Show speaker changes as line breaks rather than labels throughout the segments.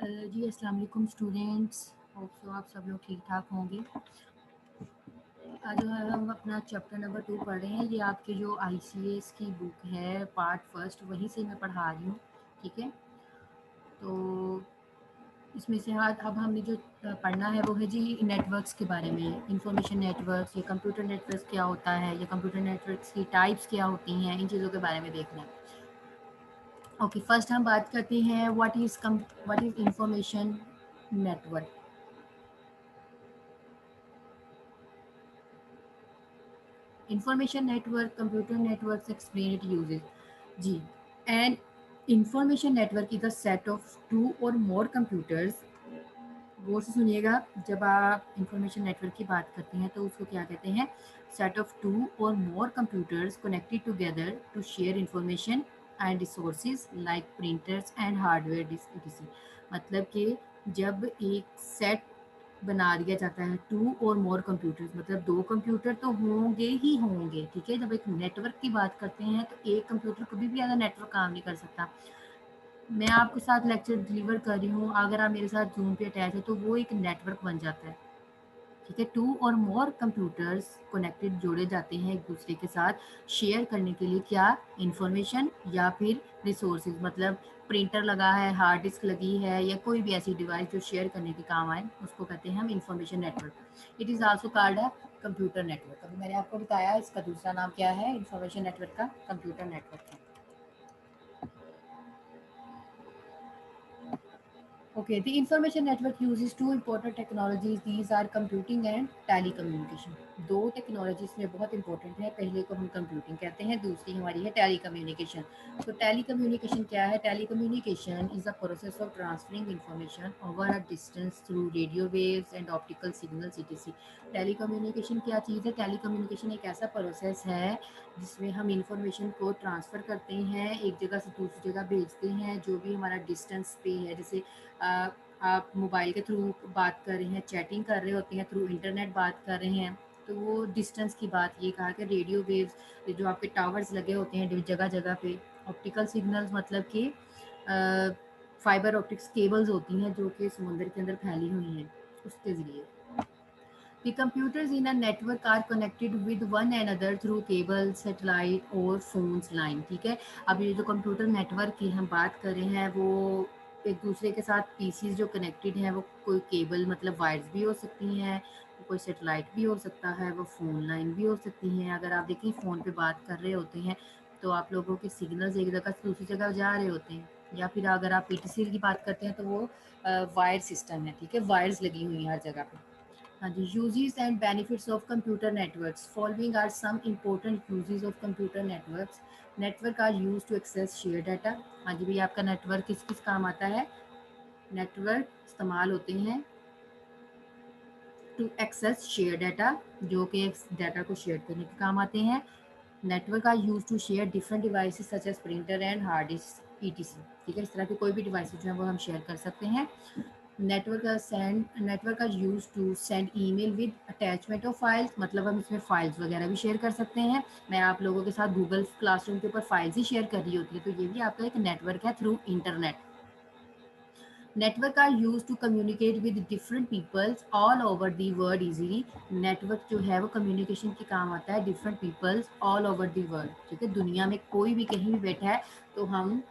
जी अस्सलाम वालेकुम students. Hope so आप सब लोग ठीक ठाक होंगे। आज जो है हम अपना चैप्टर नंबर 2 पढ़ रहे हैं। ये आपके जो आईसीएस की बुक है पार्ट फर्स्ट, वहीं से मैं पढ़ा रही हूँ। ठीक है, तो इसमें से आज अब हमने जो पढ़ना है वो है जी नेटवर्क्स के बारे में। इंफॉर्मेशन नेटवर्क्स, ये कंप्यूटर नेटवर्क्स क्या होता है, ये कंप्यूटर नेटवर्क्स की टाइप्स क्या होती हैं, इन चीज़ों के बारे में देखना है। ओके, फर्स्ट हम बात करते हैं what is information network. Information network, computer networks explain it uses. जी, and information network is a set of two or more computers. गौर से सुनिएगा, जब आप इंफॉर्मेशन नेटवर्क की बात करते हैं तो उसको क्या कहते हैं? Set of two or more computers connected together to share information and resources like printers and hardware disk. मतलब कि जब एक सेट बना दिया जाता है टू और मोर कंप्यूटर्स, मतलब दो कंप्यूटर तो होंगे ही होंगे। ठीक है, जब एक नेटवर्क की बात करते हैं तो एक कंप्यूटर कभी भी ज़्यादा नेटवर्क काम नहीं कर सकता। मैं आपके साथ लेक्चर डिलीवर कर रही हूँ, अगर आप मेरे साथ जूम पे अटैच है तो वो एक नेटवर्क बन जाता है। ठीक है, to or more computers connected जोड़े जाते हैं एक दूसरे के साथ शेयर करने के लिए क्या? इंफॉर्मेशन या फिर रिसोर्सेज। मतलब प्रिंटर लगा है, हार्ड डिस्क लगी है, या कोई भी ऐसी डिवाइस जो शेयर करने के काम आए, उसको कहते हैं हम information network. It is also called a computer network. अभी मैंने आपको बताया इसका दूसरा नाम क्या है इंफॉर्मेशन नेटवर्क का? कंप्यूटर नेटवर्क है। Okay, the information network uses two important technologies. These are computing and telecommunication. दो टेक्नोलॉजीज में बहुत इंपॉर्टेंट है। पहले को हम कंप्यूटिंग कहते हैं, दूसरी हमारी है टेलीकम्युनिकेशन। तो टेलीकम्युनिकेशन क्या है? Telecommunication is the process of transferring information over a distance through radio waves and optical signals etc. Telecommunication क्या चीज़ है? टेलीकम्युनिकेशन एक ऐसा प्रोसेस है जिसमें हम इंफॉर्मेशन को ट्रांसफ़र करते हैं, एक जगह से दूसरी जगह भेजते हैं, जो भी हमारा डिस्टेंस पे है। जैसे आप मोबाइल के थ्रू बात कर रहे हैं, चैटिंग कर रहे होते हैं, थ्रू इंटरनेट बात कर रहे हैं, तो वो डिस्टेंस की बात ये कहा कि रेडियो वेव्स जो आपके टावर्स लगे होते हैं जगह जगह पे, ऑप्टिकल सिग्नल्स मतलब कि फाइबर ऑप्टिक्स केबल्स होती हैं जो कि समुद्र के अंदर फैली हुई हैं, उसके ज़रिए। The computers in a network are connected with one another through cable, satellite और phones line। ठीक है, अब ये जो कंप्यूटर नेटवर्क की हम बात कर रहे हैं वो एक दूसरे के साथ पीसीज जो कनेक्टेड हैं, वो कोई केबल मतलब वायर्स भी हो सकती हैं, कोई सेटेलाइट भी हो सकता है, वो फ़ोन लाइन भी हो सकती हैं। अगर आप देखें फ़ोन पे बात कर रहे होते हैं तो आप लोगों के सिग्नल्स एक जगह से दूसरी जगह जा रहे होते हैं, या फिर अगर आप पीटीसी की बात करते हैं तो वो वायर सिस्टम है। ठीक है, वायर्स लगी हुई हैं हर जगह पे। हाँ जी, uses and benefits of computer networks. Following are some important uses of computer networks. Network are used to access shared data. हाँ जी भैया, आपका नेटवर्क किस किस काम आता है? नेटवर्क इस्तेमाल होते हैं टू एक्सेस शेयर डाटा, जो कि डाटा को शेयर करने के काम आते हैं। Network are use to share different devices such as printer and hard disk etc. ठीक है, इस तरह के कोई भी डिवाइसेस जो है वो हम शेयर कर सकते हैं। Network are use to send email with attachment of files, मतलब हम इसमें फाइल्स वगैरह भी शेयर कर सकते हैं। मैं आप लोगों के साथ गूगल क्लासरूम के ऊपर फाइल्स ही शेयर कर रही होती है, तो ये भी आपका एक नेटवर्क है through internet. Network are use to communicate with different peoples all over the world easily. Network जो है वो कम्युनिकेशन के काम आता है different peoples all over the world. ठीक है, दुनिया में कोई भी कहीं भी बैठा है तो हम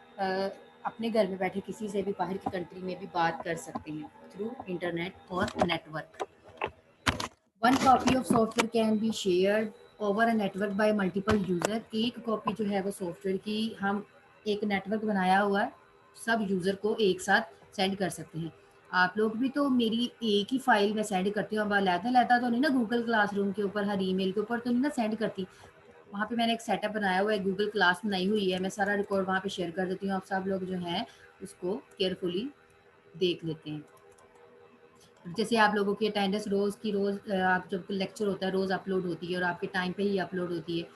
अपने घर में बैठे किसी से भी बाहर की कंट्री में भी बात कर सकते हैं थ्रू इंटरनेट और network. One copy of software can be shared over a network bye multiple user. एक कॉपी जो है वो सॉफ्टवेयर की हम एक नेटवर्क बनाया हुआ है, सब यूज़र को एक साथ सेंड कर सकते हैं। आप लोग भी तो मेरी एक ही फाइल में सेंड करती हूँ, अब लहता लहता तो नहीं ना गूगल क्लासरूम के ऊपर, हर ईमेल के ऊपर तो नहीं ना सेंड करती। वहाँ पे मैंने एक सेटअप बनाया हुआ है, गूगल क्लास बनाई हुई है, मैं सारा रिकॉर्ड वहाँ पे शेयर कर देती हूँ। आप सब लोग जो हैं उसको केयरफुली देख लेते हैं। जैसे आप लोगों की अटेंडेंस रोज़ की रोज़ आप जब लेक्चर होता है रोज़ अपलोड होती है और आपके टाइम पे ही अपलोड होती है,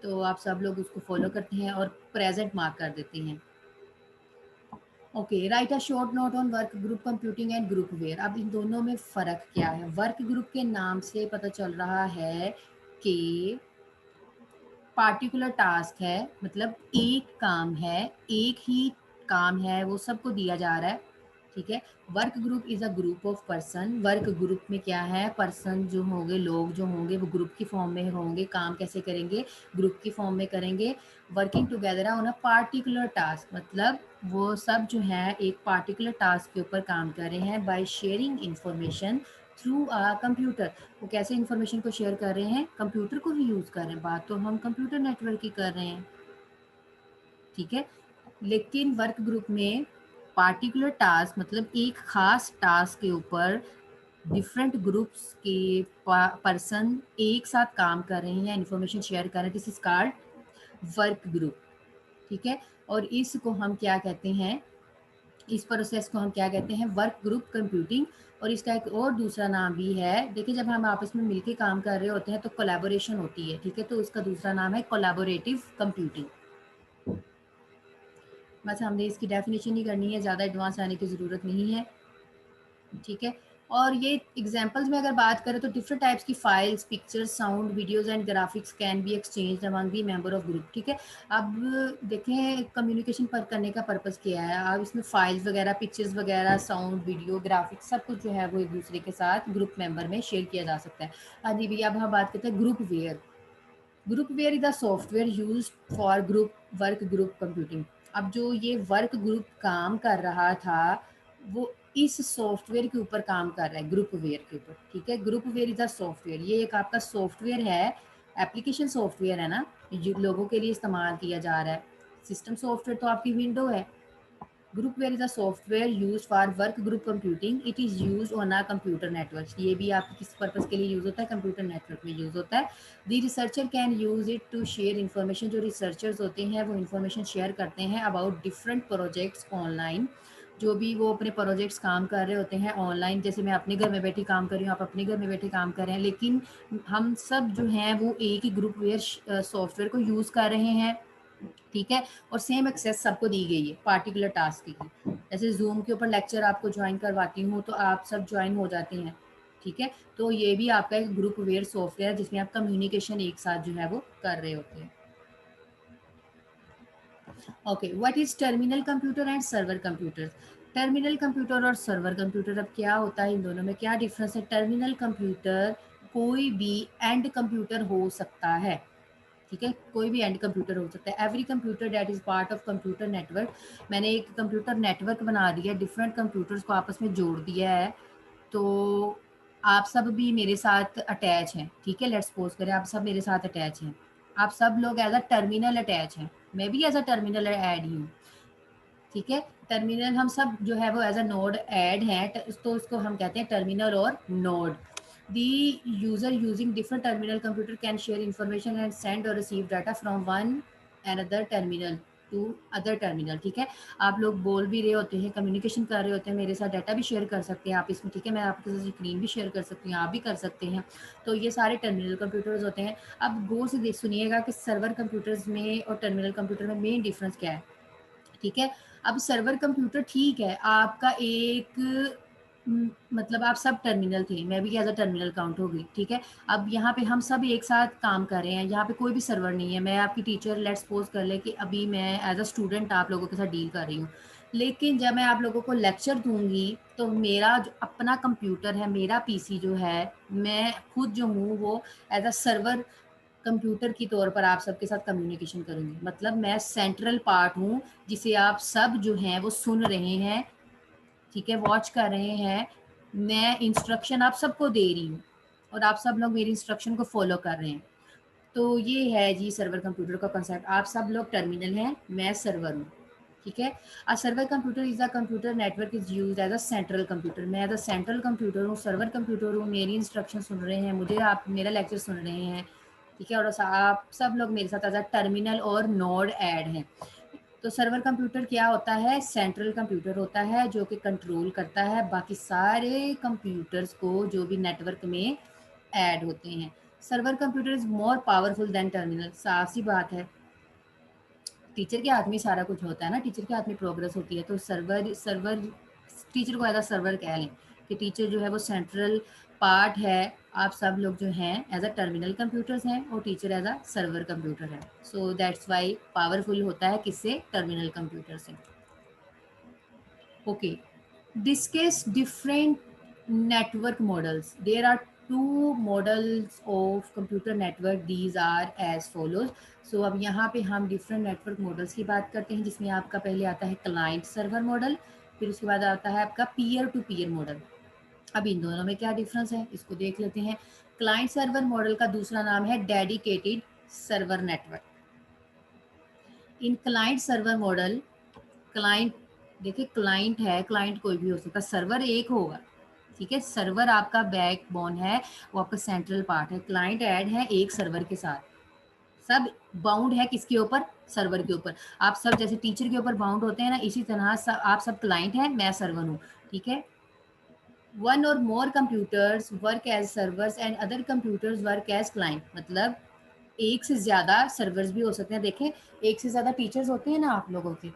तो आप सब लोग उसको फॉलो करते हैं और प्रेजेंट मार्क कर देते हैं। Okay, write a short note on work group computing and groupware. अब इन दोनों में फ़र्क क्या है? वर्क ग्रुप के नाम से पता चल रहा है कि पार्टिकुलर टास्क है, मतलब एक काम है, एक ही काम है, वो सबको दिया जा रहा है। ठीक है। Work group is a group of person. Work group में क्या है, पर्सन जो होंगे, लोग जो होंगे वो ग्रुप की फॉर्म में होंगे। काम कैसे करेंगे, ग्रुप की फॉर्म में करेंगे। Working together on a particular task, मतलब वो सब जो है एक पार्टिकुलर टास्क के ऊपर काम कर रहे हैं। By sharing information through a computer, वो कैसे इंफॉर्मेशन को शेयर कर रहे हैं, कंप्यूटर को ही यूज कर रहे हैं। बात तो हम कंप्यूटर नेटवर्क की कर रहे हैं, ठीक है। लेकिन वर्क ग्रुप में पार्टिकुलर टास्क, मतलब एक खास टास्क के ऊपर डिफरेंट ग्रुप्स के पर्सन एक साथ काम कर रहे हैं, इंफॉर्मेशन शेयर कर रहे हैं। This is called work group, ठीक है। और इसको हम क्या कहते हैं, इस प्रोसेस को हम क्या कहते हैं, वर्क ग्रुप कंप्यूटिंग। और इसका एक और दूसरा नाम भी है। देखिए, जब हम आपस में मिलकर काम कर रहे होते हैं तो कोलैबोरेशन होती है, ठीक है। तो इसका दूसरा नाम है कोलैबोरेटिव कंप्यूटिंग। बस हमने इसकी डेफिनेशन ही करनी है, ज़्यादा एडवांस आने की ज़रूरत नहीं है, ठीक है। और ये एग्जांपल्स में अगर बात करें तो डिफरेंट टाइप्स की files, pictures, sound, videos and graphics can be exchange among the member of group, ठीक है। अब देखें कम्युनिकेशन पर करने का पर्पस क्या है। अब इसमें फाइल्स वगैरह, पिक्चर्स वगैरह, साउंड, वीडियो, ग्राफिक्स, सब कुछ जो है वो एक दूसरे के साथ ग्रुप मेंबर में शेयर किया जा सकता है। हाँ जी भैया, अब हम बात करते हैं groupware. Groupware is the software use for group work group computing. अब जो ये वर्क ग्रुप काम कर रहा था वो इस सॉफ्टवेयर के ऊपर काम कर रहा है, ग्रुप वेयर के ऊपर, ठीक है। Groupware is a software, ये एक आपका सॉफ्टवेयर है, एप्लीकेशन सॉफ्टवेयर है ना, जो लोगों के लिए इस्तेमाल किया जा रहा है। सिस्टम सॉफ्टवेयर तो आपकी विंडो है। Groupware is a software use for work group computing. It is use on a computer network. ये भी आपके किस पर्पज के लिए यूज होता है, कंप्यूटर नेटवर्क में यूज होता है। The researcher can use it to share information. जो रिसर्चर्स होते हैं वो इन्फॉर्मेशन शेयर करते हैं अबाउट डिफरेंट प्रोजेक्ट्स ऑनलाइन। जो भी वो अपने प्रोजेक्ट्स काम कर रहे होते हैं ऑनलाइन, जैसे मैं अपने घर में बैठी काम कर रही हूँ, आप अपने घर में बैठे काम कर रहे हैं, लेकिन हम सब जो हैं वो एक ही ग्रुपवेयर सॉफ्टवेयर को यूज कर रहे हैं, ठीक है। और सेम एक्सेस सबको दी गई है पार्टिकुलर टास्क की। जैसे जूम के ऊपर लेक्चर आपको ज्वाइन करवाती हूँ तो आप सब ज्वाइन हो जाते हैं, ठीक है। तो ये भी आपका एक ग्रुप वेयर सॉफ्टवेयर जिसमें आप कम्युनिकेशन एक साथ जो है वो कर रहे होते हैं। Okay, what is terminal computer and server computer. Terminal computer और सर्वर कंप्यूटर, अब क्या होता है, इन दोनों में क्या डिफरेंस है। टर्मिनल कंप्यूटर कोई भी एंड कंप्यूटर हो सकता है, ठीक है। कोई भी एंड कंप्यूटर हो सकता है। Every computer that is part of computer network. मैंने एक कंप्यूटर नेटवर्क बना दिया, डिफरेंट कंप्यूटर्स को आपस में जोड़ दिया है। तो आप सब भी मेरे साथ अटैच हैं, ठीक है। लेट्स सपोज करें आप सब मेरे साथ अटैच हैं, आप सब लोग एज अ टर्मिनल अटैच हैं, मैं भी एज अ टर्मिनल ऐड ही हूँ, ठीक है। टर्मिनल हम सब जो है वो एज अ नोड ऐड है, तो इसको हम कहते हैं टर्मिनल और node. The user using different terminal computer can share information and send or receive data from one another terminal to other terminal, ठीक है। आप लोग बोल भी रहे होते हैं, कम्युनिकेशन कर रहे होते हैं मेरे साथ, डाटा भी शेयर कर सकते हैं आप इसमें, ठीक है। मैं आपके साथ स्क्रीन भी शेयर कर सकती हूँ, आप भी कर सकते हैं। तो ये सारे टर्मिनल कंप्यूटर्स होते हैं। अब गौर से सुनिएगा कि सर्वर कंप्यूटर्स में और टर्मिनल कंप्यूटर में मेन डिफरेंस क्या है, ठीक है। अब सर्वर कंप्यूटर ठीक है, आपका एक मतलब आप सब टर्मिनल थे, मैं भी एज अ टर्मिनल काउंट हो गई, ठीक है। अब यहाँ पे हम सब एक साथ काम कर रहे हैं, यहाँ पे कोई भी सर्वर नहीं है। मैं आपकी टीचर, लेट्स सपोज कर ले कि अभी मैं एज अ स्टूडेंट आप लोगों के साथ डील कर रही हूँ, लेकिन जब मैं आप लोगों को लेक्चर दूंगी तो मेरा जो अपना कंप्यूटर है, मेरा पीसी जो है, मैं खुद जो हूँ वो एज अ सर्वर कंप्यूटर की तौर पर आप सबके साथ कम्युनिकेशन करूंगी। मतलब मैं सेंट्रल पार्ट हूँ जिसे आप सब जो हैं वो सुन रहे हैं, ठीक है, वॉच कर रहे हैं। मैं इंस्ट्रक्शन आप सबको दे रही हूँ और आप सब लोग मेरी इंस्ट्रक्शन को फॉलो कर रहे हैं। तो ये है जी सर्वर कंप्यूटर का कंसेप्ट। आप सब लोग टर्मिनल हैं, मैं सर्वर हूँ, ठीक है। A server computer is a computer network is used as a central computer. मैं एज अ सेंट्रल कंप्यूटर हूँ, सर्वर कंप्यूटर हूँ, मेरी इंस्ट्रक्शन सुन रहे हैं, मुझे आप मेरा लेक्चर सुन रहे हैं, ठीक है। और आप सब लोग मेरे साथ एज अ टर्मिनल और नोड ऐड हैं। तो सर्वर कंप्यूटर क्या होता है, सेंट्रल कंप्यूटर होता है जो कि कंट्रोल करता है बाकी सारे कंप्यूटर्स को जो भी नेटवर्क में ऐड होते हैं। Server computer is more powerful than terminal. साफ सी बात है, टीचर के हाथ में सारा कुछ होता है ना, टीचर के हाथ में प्रोग्रेस होती है। तो सर्वर सर्वर टीचर को एज अ सर्वर कह लें कि टीचर जो है वो सेंट्रल पार्ट है। आप सब लोग जो हैं एज अ टर्मिनल कंप्यूटर्स हैं और teacher as a server computer है। सो दैट्स वाई पावरफुल होता है किससे, टर्मिनल कंप्यूटर से। Okay, Discuss different network models. There are two models of computer network. These are as follows. So अब यहाँ पे हम different network models की बात करते हैं, जिसमें आपका पहले आता है client server model, फिर उसके बाद आता है आपका peer to peer model. अब इन दोनों में क्या डिफरेंस है इसको देख लेते हैं. क्लाइंट सर्वर मॉडल का दूसरा नाम है डेडिकेटेड सर्वर नेटवर्क. इन क्लाइंट सर्वर मॉडल, क्लाइंट, देखिए क्लाइंट है, क्लाइंट कोई भी हो सकता है, सर्वर एक होगा, ठीक है. सर्वर आपका बैकबोन है, वो आपका सेंट्रल पार्ट है. क्लाइंट ऐड है एक सर्वर के साथ. सब बाउंड है किसके ऊपर? सर्वर के ऊपर. आप सब जैसे टीचर के ऊपर बाउंड होते हैं ना, इसी तरह आप सब क्लाइंट हैं, मैं सर्वर हूँ, ठीक है. One or more computers work as servers and other computers work as client. मतलब एक से ज़्यादा सर्वर्स भी हो सकते हैं. देखें, एक से ज़्यादा टीचर्स होते हैं ना आप लोगों के,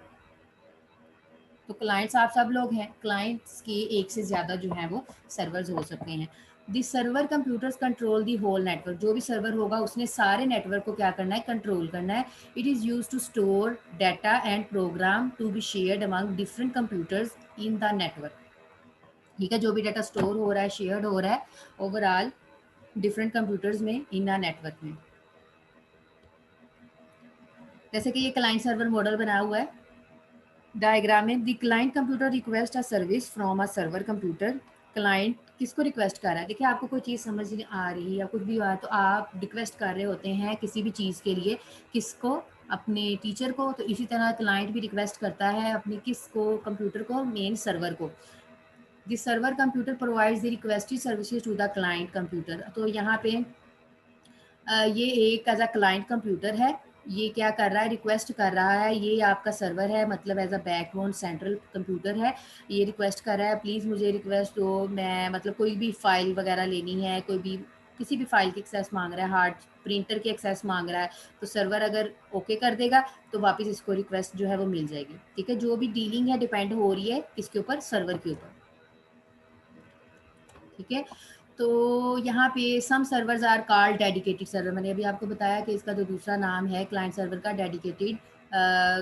तो क्लाइंट्स आप सब लोग हैं. क्लाइंट्स के एक से ज़्यादा जो है वो सर्वर्स हो सकते हैं. This server computers control the whole network. जो भी सर्वर होगा उसने सारे नेटवर्क को क्या करना है? कंट्रोल करना है. It is use to store data and program to be shared among different computers in the network. ठीक है, जो भी डाटा स्टोर हो रहा है, शेयर्ड हो रहा है ओवरऑल डिफरेंट कंप्यूटर्स में इन आ नेटवर्क में. जैसे कि ये क्लाइंट सर्वर मॉडल बना हुआ है डायग्राम में. The client computer request a service from a server computer. Client किसको रिक्वेस्ट कर रहा है? देखिए, आपको कोई चीज़ समझ नहीं आ रही या कुछ भी हुआ तो आप रिक्वेस्ट कर रहे होते हैं किसी भी चीज़ के लिए. किसको? अपने टीचर को. तो इसी तरह क्लाइंट भी रिक्वेस्ट करता है अपने किसको? कंप्यूटर को, मेन सर्वर को. The server computer provides the requested services to the client computer. तो यहाँ पे ये एक एज अ क्लाइंट कंप्यूटर है. ये क्या कर रहा है? रिक्वेस्ट कर रहा है. ये आपका सर्वर है, मतलब as a backbone central computer है. ये रिक्वेस्ट कर रहा है, प्लीज़ मुझे रिक्वेस्ट दो, मैं मतलब कोई भी फाइल वगैरह लेनी है, कोई भी किसी भी फाइल की एक्सेस मांग रहा है, हार्ड प्रिंटर की एक्सेस मांग रहा है, तो सर्वर अगर ओके कर देगा तो वापस इसको रिक्वेस्ट जो है वो मिल जाएगी. ठीक है, जो भी डीलिंग है डिपेंड हो रही है किसके ऊपर? सर्वर के ऊपर. ठीक है, तो यहाँ पे some servers are called dedicated server. मैंने अभी आपको बताया कि इसका जो दूसरा नाम है क्लाइंट सर्वर का, डेडिकेटेड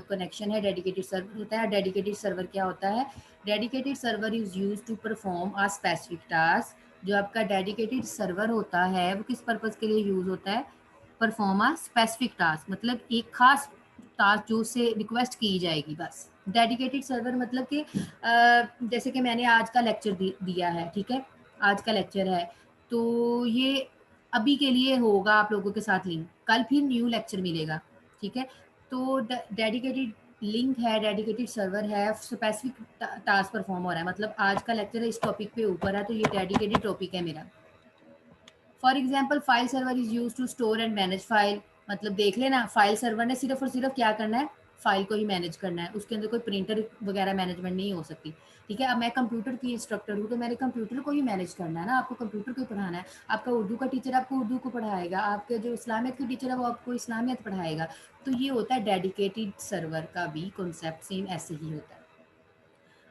कनेक्शन है. डेडिकेटेड सर्वर होता है. डेडिकेटेड सर्वर क्या होता है? Dedicated server is use to perform a specific task. जो आपका डेडिकेटेड सर्वर होता है वो किस पर्पज़ के लिए यूज़ होता है? परफॉर्म आ स्पेसिफिक टास्क, मतलब एक खास टास्क जो से रिक्वेस्ट की जाएगी बस. डेडिकेटेड सर्वर मतलब कि जैसे कि मैंने आज का लेक्चर दिया है, ठीक है, आज का लेक्चर है, तो ये अभी के लिए होगा आप लोगों के साथ लिंक, कल फिर न्यू लेक्चर मिलेगा. ठीक है, तो डेडिकेटेड लिंक है, डेडिकेटेड सर्वर है, स्पेसिफिक टास्क परफॉर्म हो रहा है. मतलब आज का लेक्चर इस टॉपिक पे ऊपर है, तो ये डेडिकेटेड टॉपिक है मेरा. For example file server is use to store and manage file. मतलब देख लेना, फाइल सर्वर ने सिर्फ और सिर्फ क्या करना है? फाइल को ही मैनेज करना है. उसके अंदर कोई प्रिंटर वगैरह मैनेजमेंट नहीं हो सकती. ठीक है, अब मैं कंप्यूटर की इंस्ट्रक्टर हूँ तो मैंने कंप्यूटर को ही मैनेज करना है ना. आपको कंप्यूटर को ही पढ़ाना है. आपका उर्दू का टीचर आपको उर्दू को पढ़ाएगा, आपके जो इस्लामियत के टीचर है वो आपको इस्लामियत पढ़ाएगा. तो ये होता है डेडिकेटेड सर्वर का भी कॉन्सेप्ट सेम ऐसे ही होता है.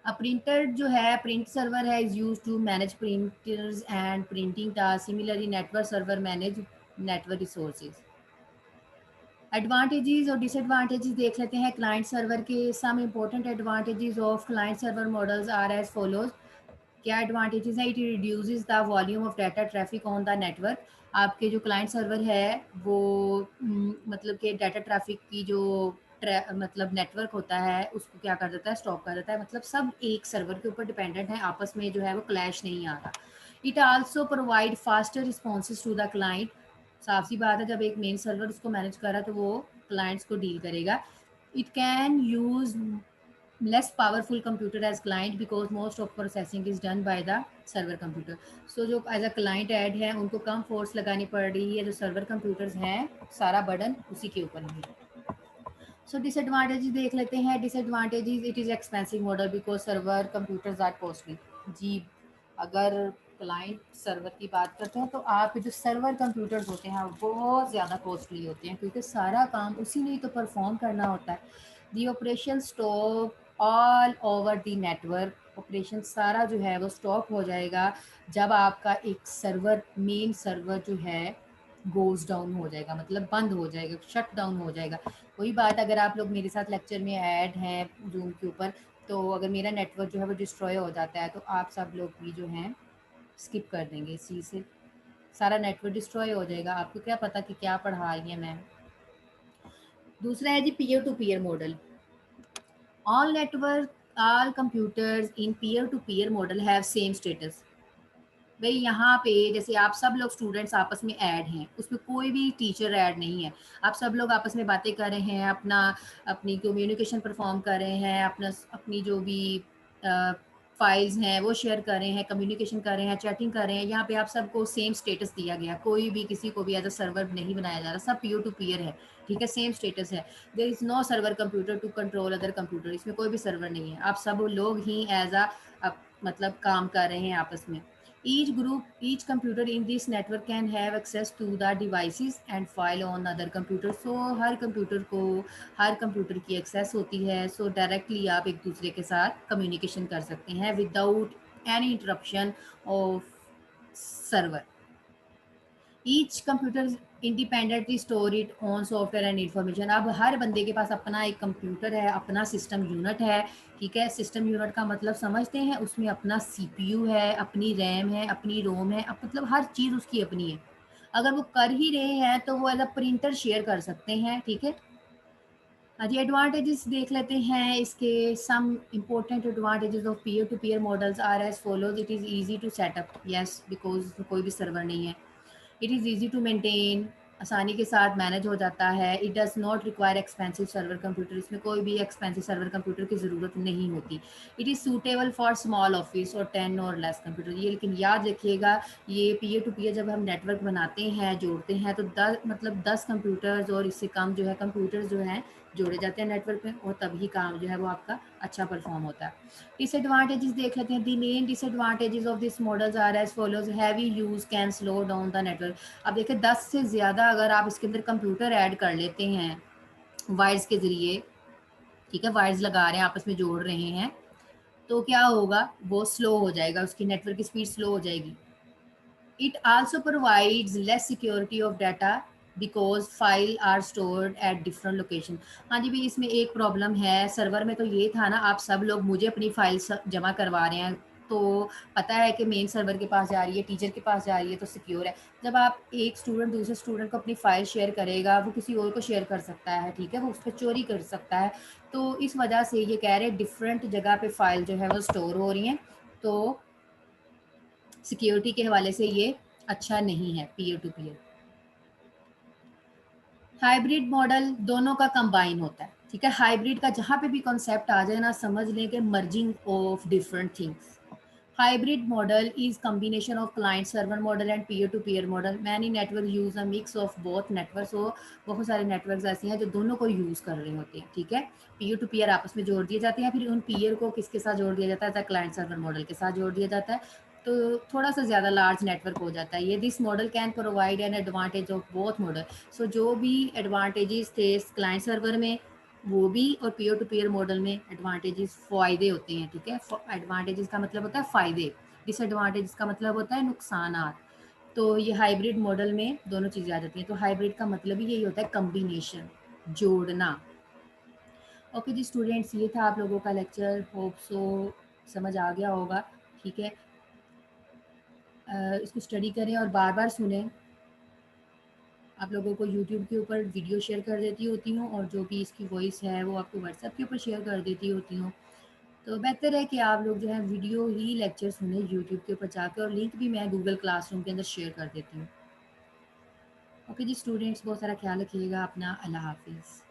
अब प्रिंटर जो है, प्रिंट सर्वर है, is use to manage printers and printing task. Similarly network server manage network resources. Advantages और डिसएडवांटेजेस देख लेते हैं क्लाइंट सर्वर के. Some important advantages of client server models are as follows. क्या advantages है? It reduces the volume of data traffic on the network. आपके जो client server है वो मतलब कि डाटा ट्रैफिक की जो मतलब नेटवर्क होता है उसको क्या कर देता है? स्टॉप कर देता है. मतलब सब एक सर्वर के ऊपर डिपेंडेंट है, आपस में जो है वो क्लैश नहीं आ रहा. It also provide faster responses to the client. साफ सी बात है, जब एक मेन सर्वर उसको मैनेज कर रहा है तो वो क्लाइंट्स को डील करेगा. It can use less powerful computer as client because most of processing is done by the server computer. So जो एज अ क्लाइंट ऐड है उनको कम फोर्स लगानी पड़ रही है, जो सर्वर कंप्यूटर्स हैं सारा बर्डन उसी के ऊपर है. सो डिसएडवांटेजेस देख लेते हैं. Disadvantages, it is expensive model because server computers are costly. जी, अगर क्लाइंट सर्वर की बात करते हैं तो आपके जो सर्वर कंप्यूटर्स होते हैं वो बहुत ज़्यादा कॉस्टली होते हैं, क्योंकि सारा काम उसी ने ही तो परफॉर्म करना होता है. दी ऑपरेशन स्टॉप ऑल ओवर दी नेटवर्क. ऑपरेशन सारा जो है वो स्टॉप हो जाएगा जब आपका एक सर्वर, मेन सर्वर जो है गोज डाउन हो जाएगा, मतलब बंद हो जाएगा, शट डाउन हो जाएगा. वही बात, अगर आप लोग मेरे साथ लेक्चर में ऐड हैं जूम के ऊपर तो अगर मेरा नेटवर्क जो है वो डिस्ट्रॉय हो जाता है तो आप सब लोग भी जो हैं स्किप कर देंगे इस चीज़ से, सारा नेटवर्क डिस्ट्रॉय हो जाएगा, आपको क्या पता कि क्या पढ़ा रही है मैम। दूसरा है जी peer to peer model. All network, all computers in peer to peer model have same status. भाई यहाँ पे जैसे आप सब लोग स्टूडेंट्स आपस में ऐड हैं, उसमें कोई भी टीचर ऐड नहीं है, आप सब लोग आपस में बातें कर रहे हैं, अपना अपनी कम्युनिकेशन परफॉर्म कर रहे हैं, अपना अपनी जो भी फाइल्स हैं वो शेयर कर रहे हैं, कम्युनिकेशन कर रहे हैं, चैटिंग कर रहे हैं। यहाँ पे आप सबको सेम स्टेटस दिया गया, कोई भी किसी को भी एज अ सर्वर नहीं बनाया जा रहा, सब पीयर टू पीयर है, ठीक है, सेम स्टेटस है। There is no server computer to control other computer, इसमें कोई भी सर्वर नहीं है, आप सब लोग ही एज अ मतलब काम कर रहे हैं आपस में। Each group, each computer in this network can have access to the devices and file on other computer. So her computer को हर कंप्यूटर की एक्सेस होती है, सो डायरेक्टली आप एक दूसरे के साथ कम्युनिकेशन कर सकते हैं without any interruption of server. Each computer independently store it on software and information. अब हर बंदे के पास अपना एक कंप्यूटर है, अपना सिस्टम यूनिट है, ठीक है। सिस्टम यूनिट का मतलब समझते हैं, उसमें अपना सीपीयू है, अपनी रैम है, अपनी रोम है, मतलब हर चीज़ उसकी अपनी है। अगर वो कर ही रहे हैं तो वो एज अ प्रिंटर शेयर कर सकते हैं, ठीक है। हाँ जी, एडवांटेजेस देख लेते हैं इसके। Some important advantages of peer to peer models are as follows. It is easy to setup, yes, because कोई भी सर्वर नहीं है। It is easy to maintain, आसानी के साथ मैनेज हो जाता है। It does not require expensive server computer, इसमें कोई भी एक्सपेंसिव सर्वर कंप्यूटर की ज़रूरत नहीं होती। It is suitable for small office और 10 और लेस कंप्यूटर। ये लेकिन याद रखिएगा, ये पीयर टू पीयर जब हम नेटवर्क बनाते हैं, जोड़ते हैं, तो 10 कंप्यूटर्स और इससे कम जो है कंप्यूटर्स जो हैं जोड़े जाते हैं नेटवर्क में, और तभी काम जो है वो आपका अच्छा परफॉर्म होता है। डिसएडवांटेजेस देख लेते हैं। The main disadvantages of this models are as follows. Heavy use can slow down the network. अब देखिए 10 से ज़्यादा अगर आप इसके अंदर कंप्यूटर ऐड कर लेते हैं वायर्स के ज़रिए, ठीक है, वायर्स लगा रहे हैं, आपस में जोड़ रहे हैं, तो क्या होगा, वो स्लो हो जाएगा, उसकी नेटवर्क की स्पीड स्लो हो जाएगी। It also provides less security of data because file are stored at different location। हाँ जी, भी इसमें एक प्रॉब्लम है। सर्वर में तो ये था ना, आप सब लोग मुझे अपनी फाइल जमा करवा रहे हैं, तो पता है कि मेन सर्वर के पास जा रही है, टीचर के पास जा रही है, तो सिक्योर है। जब आप एक स्टूडेंट दूसरे स्टूडेंट को अपनी फाइल शेयर करेगा, वो किसी और को शेयर कर सकता है, ठीक है, वो उस पर चोरी कर सकता है। तो इस वजह से ये कह रहे हैं डिफरेंट जगह पे फाइल जो है वो स्टोर हो रही हैं, तो सिक्योरिटी के हवाले से ये अच्छा नहीं है peer to peer. Hybrid model दोनों का कंबाइन होता है, ठीक है। हाइब्रिड का जहाँ पे भी कॉन्सेप्ट आ जाए ना, समझ लें कि merging of different things. Hybrid model is combination of client server model and peer to peer model. Many network use a mix of both network. हो बहुत सारे नेटवर्क ऐसे हैं जो दोनों को यूज कर रहे होते हैं, ठीक है। पीयर टू पीयर आपस में जोड़ दिए जाते हैं, फिर उन पीयर को किसके साथ जोड़ दिया जाता है, क्लाइंट सर्वर मॉडल के साथ जोड़ दिया जाता है, तो थोड़ा सा ज़्यादा लार्ज नेटवर्क हो जाता है ये। This model can provide an advantage of both model. So जो भी एडवांटेजेस थे क्लाइंट सर्वर में, वो भी, और पीयर टू पीयर मॉडल में एडवांटेजेस फ़ायदे होते हैं, ठीक है। एडवांटेजेस का मतलब होता है फ़ायदे, डिसएडवांटेजेस का मतलब होता है नुकसानात। तो ये हाइब्रिड मॉडल में दोनों चीज़ें आ जाती हैं। तो हाइब्रिड का मतलब ही यही होता है, कम्बिनेशन, जोड़ना। ओके जी स्टूडेंट्स, ये था आप लोगों का लेक्चर, होप सो समझ आ गया होगा, ठीक है। इसको स्टडी करें और बार बार सुनें। आप लोगों को यूट्यूब के ऊपर वीडियो शेयर कर देती होती हूँ, और जो भी इसकी वॉइस है वो आपको व्हाट्सएप के ऊपर शेयर कर देती होती हूँ। तो बेहतर है कि आप लोग जो है वीडियो ही लेक्चर सुने यूट्यूब के ऊपर जाकर, और लिंक भी मैं गूगल क्लासरूम के अंदर शेयर कर देती हूँ। ओके जी स्टूडेंट्स, बहुत सारा ख्याल रखिएगा अपना। अल्लाह हाफिज़।